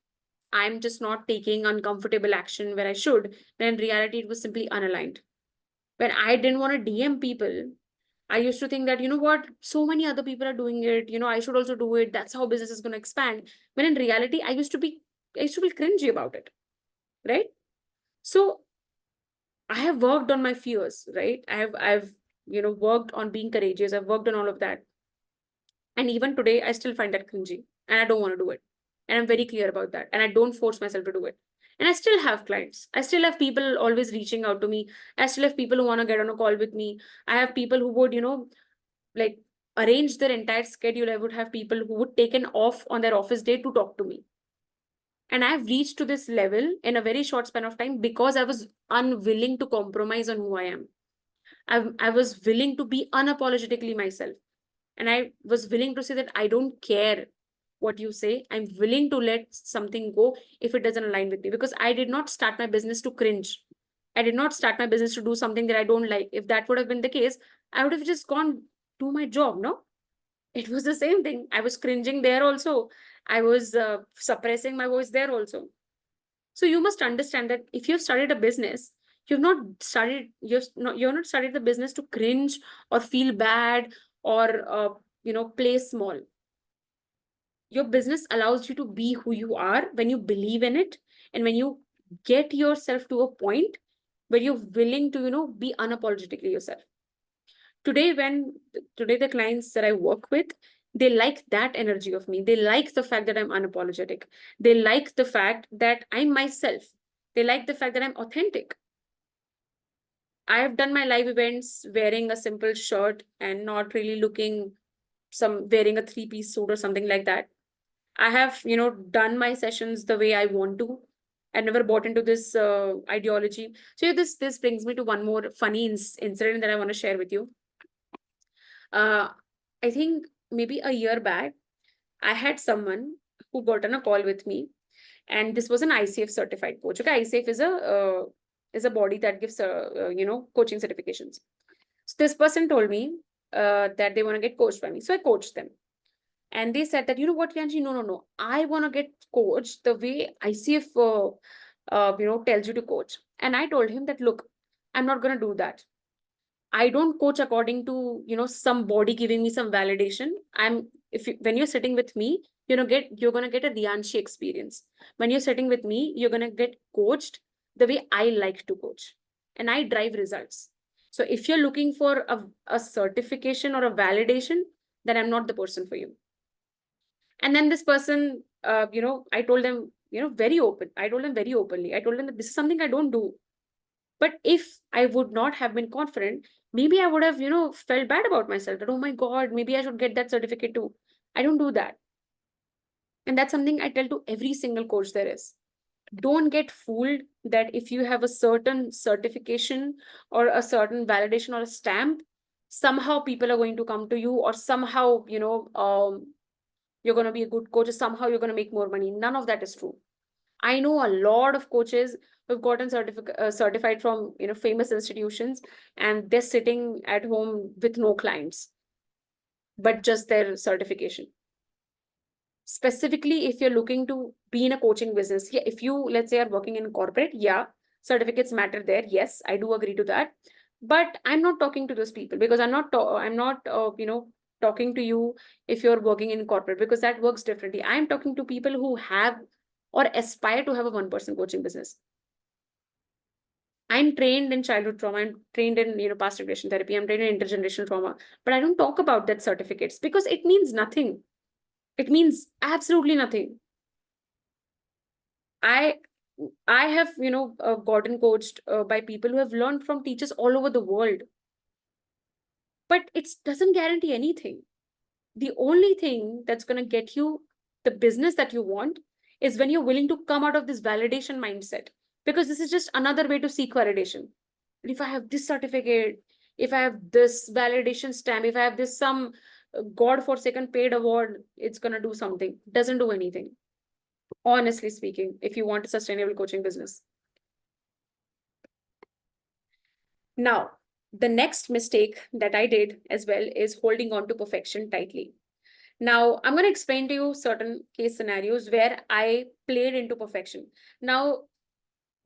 I'm just not taking uncomfortable action where I should, when in reality it was simply unaligned. When I didn't want to DM people, I used to think that, you know what, so many other people are doing it, I should also do it. That's how business is going to expand. When in reality, I used to be cringy about it. Right? So I have worked on my fears, right? I've worked on being courageous. I've worked on all of that. And even today, I still find that cringy and I don't want to do it. And I'm very clear about that. And I don't force myself to do it. And I still have clients. I still have people always reaching out to me. I still have people who want to get on a call with me. I have people who would, like arrange their entire schedule. I would have people who would take an off on their office day to talk to me. And I've reached to this level in a very short span of time because I was unwilling to compromise on who I am. I was willing to be unapologetically myself. And I was willing to say that I don't care what you say. I'm willing to let something go if it doesn't align with me, because I did not start my business to cringe. I did not start my business to do something that I don't like. If that would have been the case, I would have just gone do my job, no? It was the same thing. I was cringing there also. I was suppressing my voice there also. So you must understand that if you've started a business, you've not started the business to cringe or feel bad or play small. Your business allows you to be who you are when you believe in it, and when you get yourself to a point where you're willing to be unapologetically yourself. Today the clients that I work with, they like that energy of me. They like the fact that I'm unapologetic. They like the fact that I'm myself. They like the fact that I'm authentic. I have done my live events wearing a simple shirt and not really wearing a three-piece suit or something like that. I have, done my sessions the way I want to. I never bought into this ideology. So this brings me to one more funny incident that I want to share with you. I think maybe a year back, I had someone who got on a call with me, and this was an ICF certified coach. Okay, ICF is a body that gives coaching certifications. So this person told me that they want to get coached by me. So I coached them. And they said that, you know what, Yanji, no. I want to get coached the way ICF, tells you to coach. And I told him that, look, I'm not going to do that. I don't coach according to, somebody giving me some validation. When you're sitting with me, you're going to get a Rianshi experience. When you're sitting with me, you're going to get coached the way I like to coach. And I drive results. So if you're looking for a certification or a validation, then I'm not the person for you. And then this person, I told them, I told them very openly, I told them that this is something I don't do. But if I would not have been confident, maybe I would have, felt bad about myself that, oh my God, maybe I should get that certificate too. I don't do that. And that's something I tell to every single coach there is. Don't get fooled that if you have a certain certification or a certain validation or a stamp, somehow people are going to come to you, or somehow, you're going to be a good coach, or somehow you're going to make more money. None of that is true. I know a lot of coaches who've gotten certified from famous institutions, and they're sitting at home with no clients, but just their certification. Specifically, if you're looking to be in a coaching business, yeah, if you, let's say, are working in corporate, yeah, certificates matter there. Yes, I do agree to that. But I'm not talking to those people, because I'm not talking to you if you're working in corporate, because that works differently. I'm talking to people who have or aspire to have a one-person coaching business. I'm trained in childhood trauma. I'm trained in past regression therapy. I'm trained in intergenerational trauma. But I don't talk about that certificates because it means nothing. It means absolutely nothing. I have, gotten coached by people who have learned from teachers all over the world, but it doesn't guarantee anything. The only thing that's going to get you the business that you want is when you're willing to come out of this validation mindset, because this is just another way to seek validation. If I have this certificate, if I have this validation stamp, if I have this some god forsaken paid award, it's going to do something. Doesn't do anything, honestly speaking, if you want a sustainable coaching business. Now, the next mistake that I did as well is holding on to perfection tightly. Now, I'm going to explain to you certain case scenarios where I played into perfection. Now,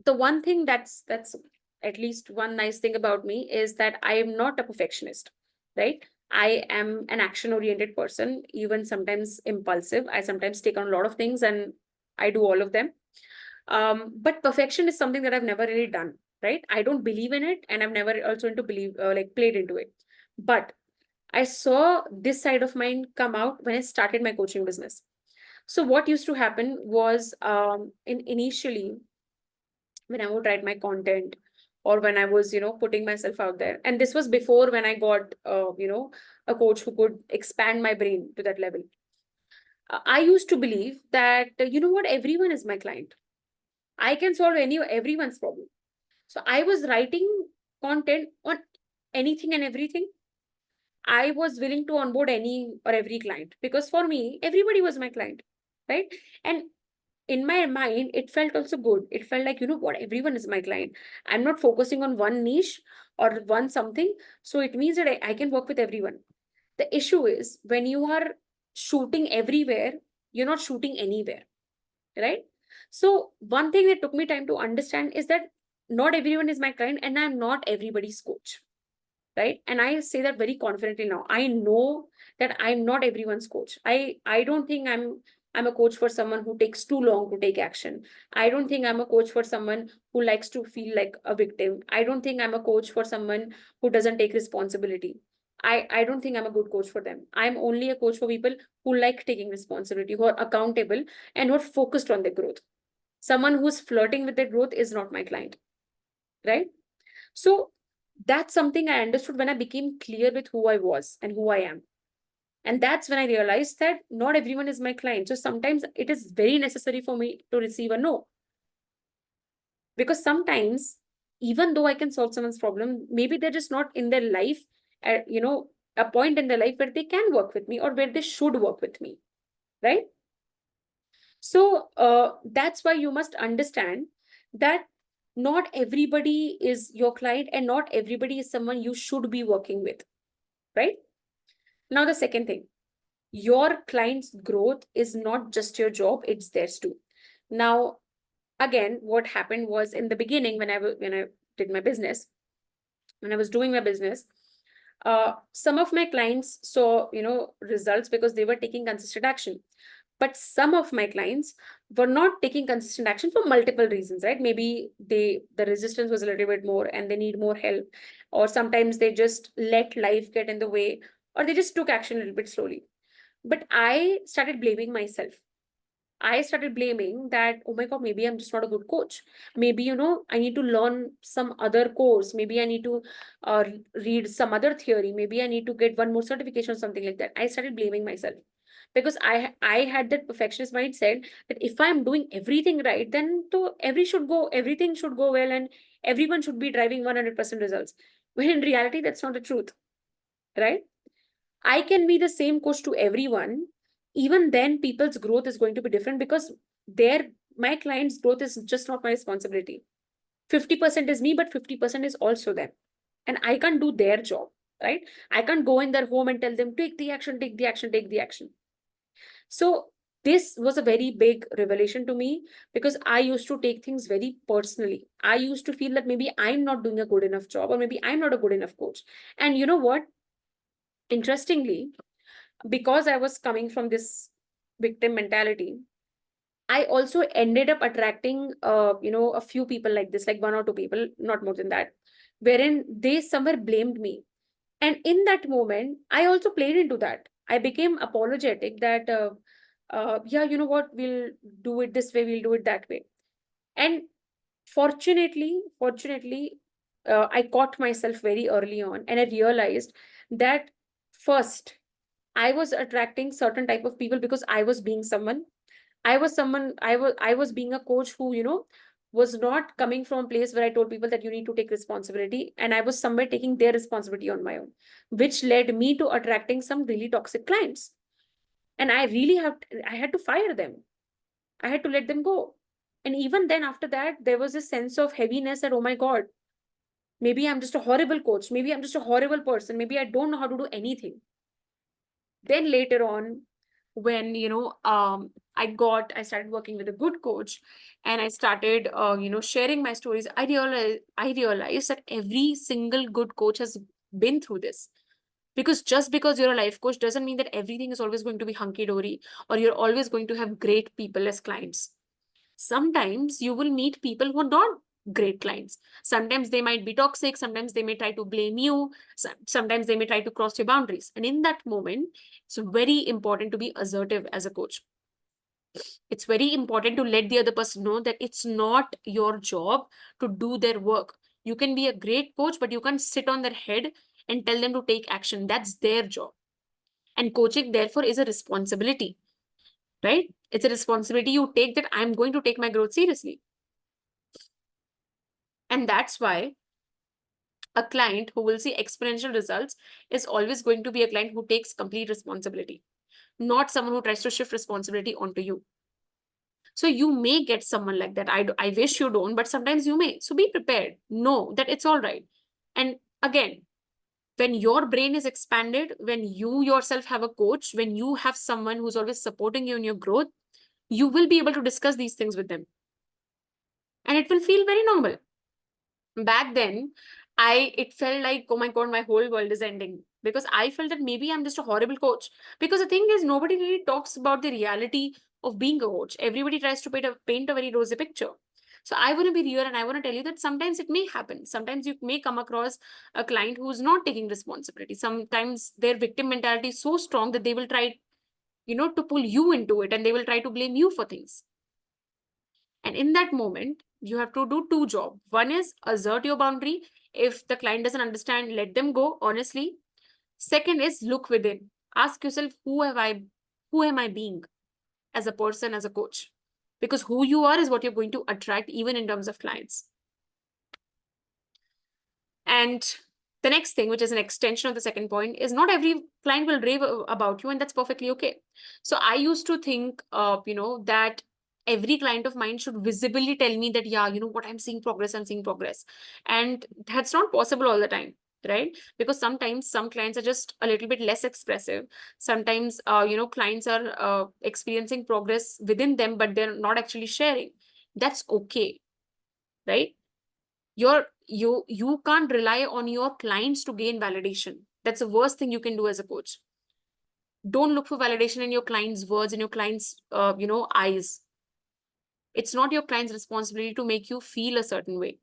the one thing that's at least one nice thing about me is that I am not a perfectionist, right? I am an action-oriented person, even sometimes impulsive. I sometimes take on a lot of things and I do all of them. But perfection is something that I've never really done, right? I don't believe in it, and I've never also played into it. But I saw this side of mine come out when I started my coaching business. So what used to happen was, initially when I would write my content, or when I was, putting myself out there, and this was before when I got, a coach who could expand my brain to that level. I used to believe that, everyone is my client. I can solve everyone's problem. So I was writing content on anything and everything. I was willing to onboard any or every client, because for me, everybody was my client, right? And in my mind, it felt also good. It felt like, everyone is my client. I'm not focusing on one niche or one something. So it means that I can work with everyone. The issue is when you are shooting everywhere, you're not shooting anywhere, right? So one thing that took me time to understand is that not everyone is my client, and I'm not everybody's coach, right? And I say that very confidently now. I know that I'm not everyone's coach. I don't think I'm a coach for someone who takes too long to take action. I don't think I'm a coach for someone who likes to feel like a victim. I don't think I'm a coach for someone who doesn't take responsibility. I don't think I'm a good coach for them. I'm only a coach for people who like taking responsibility, who are accountable, and who are focused on their growth. Someone who's flirting with their growth is not my client, right? So that's something I understood when I became clear with who I was and who I am. And that's when I realized that not everyone is my client. So sometimes it is very necessary for me to receive a no. Because sometimes, even though I can solve someone's problem, maybe they're just not in their life, at, a point in their life where they can work with me or where they should work with me, right? So that's why you must understand that not everybody is your client and not everybody is someone you should be working with, right? Now, the second thing, your client's growth is not just your job, it's theirs too. Now, again, what happened was in the beginning when I did my business, when I was doing my business, some of my clients saw, results because they were taking consistent action. But some of my clients were not taking consistent action for multiple reasons, right? Maybe the resistance was a little bit more and they need more help, or sometimes they just let life get in the way, or they just took action a little bit slowly. But I started blaming myself. I started blaming that, oh my God, maybe I'm just not a good coach. Maybe, I need to learn some other course. Maybe I need to read some other theory. Maybe I need to get one more certification or something like that. I started blaming myself because I had that perfectionist mindset that if I'm doing everything right, then to everything should go well and everyone should be driving 100% results. When in reality, that's not the truth, right? I can be the same coach to everyone. Even then, people's growth is going to be different because my client's growth is just not my responsibility. 50% is me, but 50% is also them. And I can't do their job, right? I can't go in their home and tell them, take the action, take the action, take the action. So this was a very big revelation to me because I used to take things very personally. I used to feel that maybe I'm not doing a good enough job or maybe I'm not a good enough coach. And you know what? Interestingly, because I was coming from this victim mentality, I also ended up attracting, a few people like this, like one or two people, not more than that, wherein they somewhere blamed me. And in that moment, I also played into that. I became apologetic that, yeah, you know what, we'll do it this way, we'll do it that way. And fortunately, I caught myself very early on, and I realized that first, I was attracting certain type of people because I was being someone. I was being a coach who, was not coming from a place where I told people that you need to take responsibility. And I was somewhere taking their responsibility on my own, which led me to attracting some really toxic clients. And I had to fire them. I had to let them go. And even then, after that, there was a sense of heaviness that, oh my God, maybe I'm just a horrible coach. Maybe I'm just a horrible person. Maybe I don't know how to do anything. Then later on, when I started working with a good coach, and I started sharing my stories, I realized that every single good coach has been through this. Because just because you're a life coach doesn't mean that everything is always going to be hunky dory, or you're always going to have great people as clients. Sometimes you will meet people who are not great clients. Sometimes they might be toxic, sometimes they may try to blame you, sometimes they may try to cross your boundaries. And in that moment, it's very important to be assertive as a coach. It's very important to let the other person know that it's not your job to do their work. You can be a great coach, but you can't sit on their head and tell them to take action. That's their job. And coaching, therefore, is a responsibility, right? It's a responsibility you take, that I'm going to take my growth seriously. And that's why a client who will see exponential results is always going to be a client who takes complete responsibility, not someone who tries to shift responsibility onto you. So you may get someone like that. I wish you don't, but sometimes you may. So be prepared. Know that it's all right. And again, when your brain is expanded, when you yourself have a coach, when you have someone who's always supporting you in your growth, you will be able to discuss these things with them. And it will feel very normal. Back then, it felt like, oh my God, my whole world is ending, because I felt that maybe I'm just a horrible coach. Because the thing is, nobody really talks about the reality of being a coach. Everybody tries to paint a very rosy picture. So I want to be real, and I want to tell you that sometimes it may happen. Sometimes you may come across a client who's not taking responsibility. Sometimes their victim mentality is so strong that they will try, to pull you into it, and they will try to blame you for things. And in that moment, you have to do two jobs. One is assert your boundary. If the client doesn't understand, let them go, honestly. Second is look within. Ask yourself, who am I being as a person, as a coach? Because who you are is what you're going to attract, even in terms of clients. And the next thing, which is an extension of the second point, is not every client will rave about you, and that's perfectly okay. So I used to think, that every client of mine should visibly tell me that, yeah, you know what, I'm seeing progress. And that's not possible all the time, right? Because sometimes some clients are just a little bit less expressive. Sometimes, clients are experiencing progress within them, but they're not actually sharing. That's okay, right? You can't rely on your clients to gain validation. That's the worst thing you can do as a coach. Don't look for validation in your clients' words, in your clients' eyes. It's not your client's responsibility to make you feel a certain way.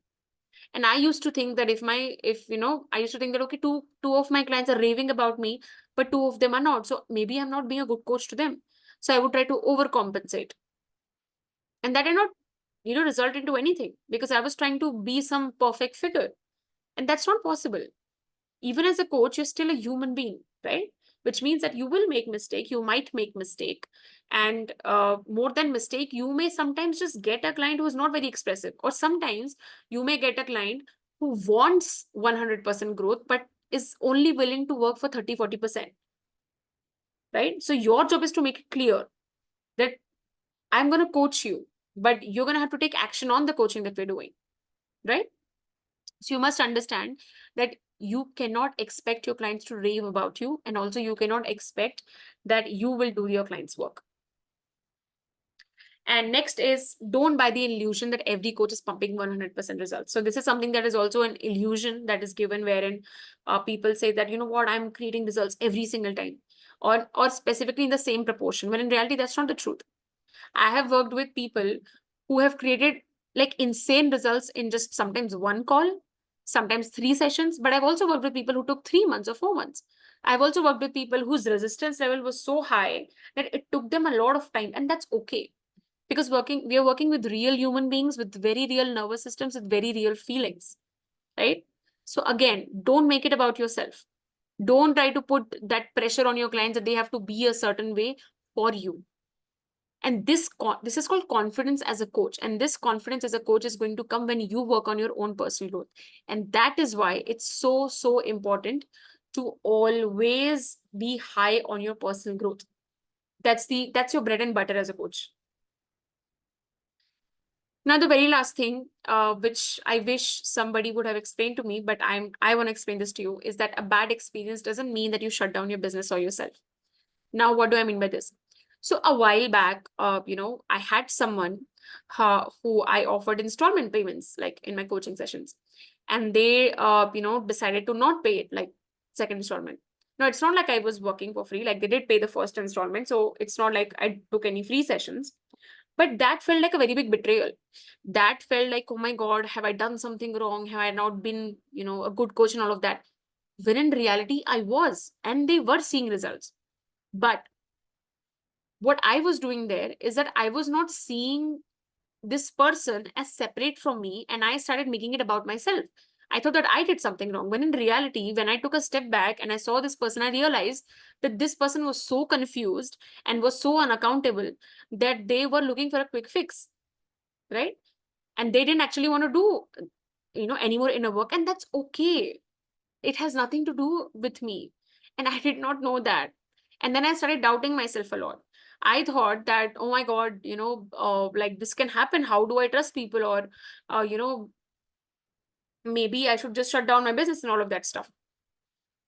And I used to think that I used to think that, okay, two of my clients are raving about me, but two of them are not, so maybe I'm not being a good coach to them. So I would try to overcompensate, and that did not result into anything, because I was trying to be some perfect figure, and that's not possible. Even as a coach, you're still a human being, right? Which means that you will make mistake, you might make mistake. And more than mistake, you may sometimes just get a client who is not very expressive, or sometimes you may get a client who wants 100% growth but is only willing to work for 30-40%, right? So your job is to make it clear that I'm going to coach you, but you're going to have to take action on the coaching that we're doing, right? So you must understand that you cannot expect your clients to rave about you, and also you cannot expect that you will do your client's work. And next is, don't buy the illusion that every coach is pumping 100% results. So this is something that is also an illusion that is given, wherein people say that, you know what, I'm creating results every single time, or specifically in the same proportion, when in reality that's not the truth. I have worked with people who have created like insane results in just sometimes one call, sometimes 3 sessions. But I've also worked with people who took 3 months or 4 months. I've also worked with people whose resistance level was so high that it took them a lot of time, and that's okay. because we are working with real human beings with very real nervous systems with very real feelings, right? So again, don't make it about yourself. Don't try to put that pressure on your clients that they have to be a certain way for you. And this is called confidence as a coach, and this confidence as a coach is going to come when you work on your own personal growth. And that is why it's so important to always be high on your personal growth. That's your bread and butter as a coach. Now, the very last thing, which I wish somebody would have explained to me, but I want to explain this to you, is that a bad experience doesn't mean that you shut down your business or yourself. Now, what do I mean by this? So a while back, I had someone who I offered installment payments, like in my coaching sessions, and they, decided to not pay it, like second installment. No, it's not like I was working for free. Like they did pay the first installment, so it's not like I took any free sessions. But that felt like a very big betrayal. That felt like, oh my God, have I done something wrong? Have I not been, a good coach and all of that? When in reality, I was, and they were seeing results. But what I was doing there is that I was not seeing this person as separate from me, and I started making it about myself. I thought that I did something wrong. When in reality, when I took a step back and I saw this person, I realized that this person was so confused and was so unaccountable that they were looking for a quick fix, right? And they didn't actually want to do, any more inner work, and that's okay. It has nothing to do with me. And I did not know that. And then I started doubting myself a lot. I thought that, oh my God, like this can happen. How do I trust people? Or, maybe I should just shut down my business and all of that stuff.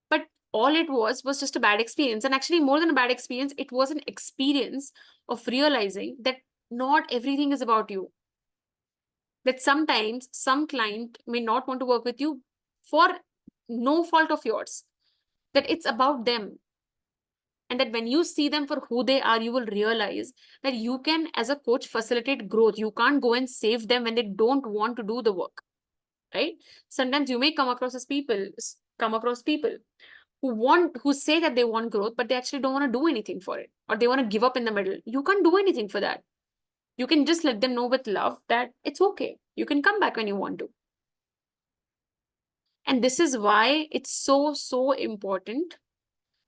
But all it was just a bad experience. And actually, more than a bad experience, it was an experience of realizing that not everything is about you. That sometimes some client may not want to work with you for no fault of yours, that it's about them. And that when you see them for who they are, you will realize that you can, as a coach, facilitate growth. You can't go and save them when they don't want to do the work, right? Sometimes you may come across people who say that they want growth, but they actually don't want to do anything for it, or they want to give up in the middle. You can't do anything for that. You can just let them know with love that it's okay. You can come back when you want to. And this is why it's so important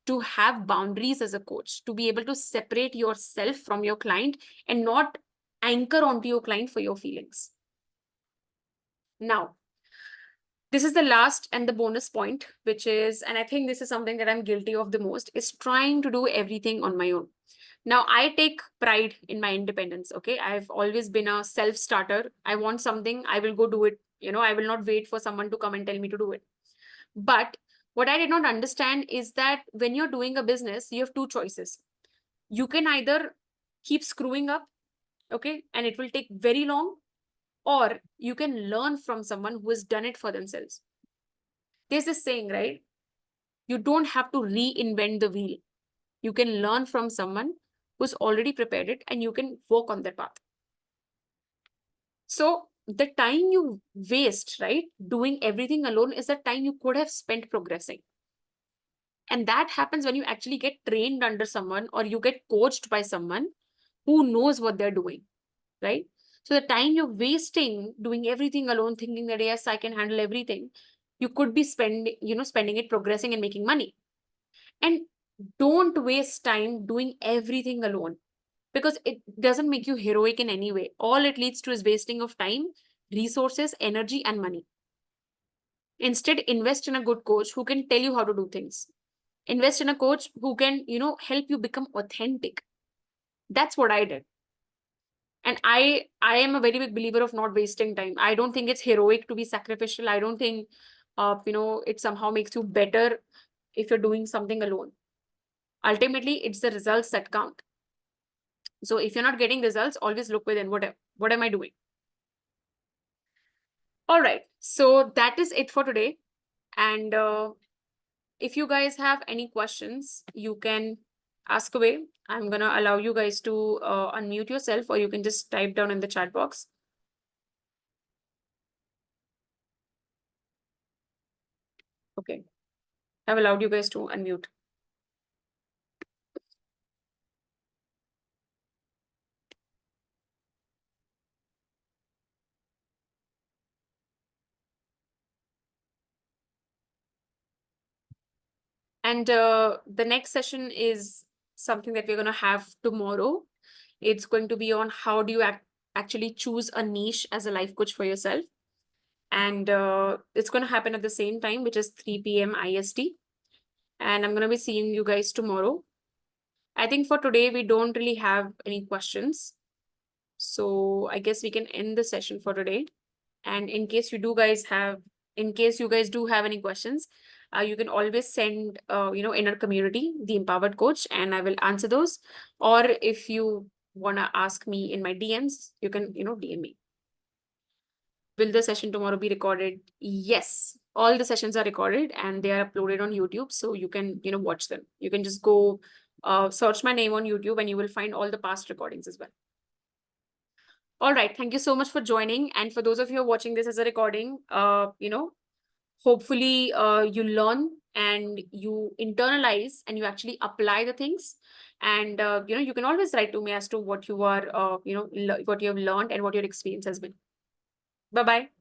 to have boundaries as a coach, to be able to separate yourself from your client and not anchor onto your client for your feelings. Now, this is the last and the bonus point, which is, and I think this is something that I'm guilty of the most, is trying to do everything on my own. Now, I take pride in my independence. Okay. I've always been a self-starter. I want something, I will go do it. I will not wait for someone to come and tell me to do it. But what I did not understand is that when you're doing a business, you have two choices. You can either keep screwing up, okay, and it will take very long, or you can learn from someone who has done it for themselves. There's this saying, right? You don't have to reinvent the wheel. You can learn from someone who's already prepared it, and you can walk on that path. So the time you waste, right, doing everything alone is the time you could have spent progressing. And that happens when you actually get trained under someone, or you get coached by someone who knows what they're doing, right? So the time you're wasting doing everything alone, thinking that, yes, I can handle everything, you could be spending it progressing and making money. And don't waste time doing everything alone, because it doesn't make you heroic in any way. All it leads to is wasting of time, resources, energy, and money. Instead, invest in a good coach who can tell you how to do things. Invest in a coach who can, help you become authentic. That's what I did. And I am a very big believer of not wasting time. I don't think it's heroic to be sacrificial. I don't think, it somehow makes you better if you're doing something alone. Ultimately, it's the results that count. So if you're not getting results, always look within. What am I doing? All right. So that is it for today. And if you guys have any questions, you can ask away. I'm going to allow you guys to unmute yourself, or you can just type down in the chat box. Okay. I've allowed you guys to unmute. And the next session is something that we're going to have tomorrow. It's going to be on how do you actually choose a niche as a life coach for yourself. And it's going to happen at the same time, which is 3 p.m. IST. And I'm going to be seeing you guys tomorrow. I think for today, we don't really have any questions. So I guess we can end the session for today. And in case you guys do have any questions, you can always send, in our community, the Empowered Coach, and I will answer those. Or if you want to ask me in my DMs, you can, DM me. Will the session tomorrow be recorded? Yes, all the sessions are recorded and they are uploaded on YouTube. So you can, watch them. You can just go search my name on YouTube and you will find all the past recordings as well. All right. Thank you so much for joining. And for those of you who are watching this as a recording, hopefully you learn and you internalize and you actually apply the things. And, you can always write to me as to what you are, what you have learned and what your experience has been. Bye-bye.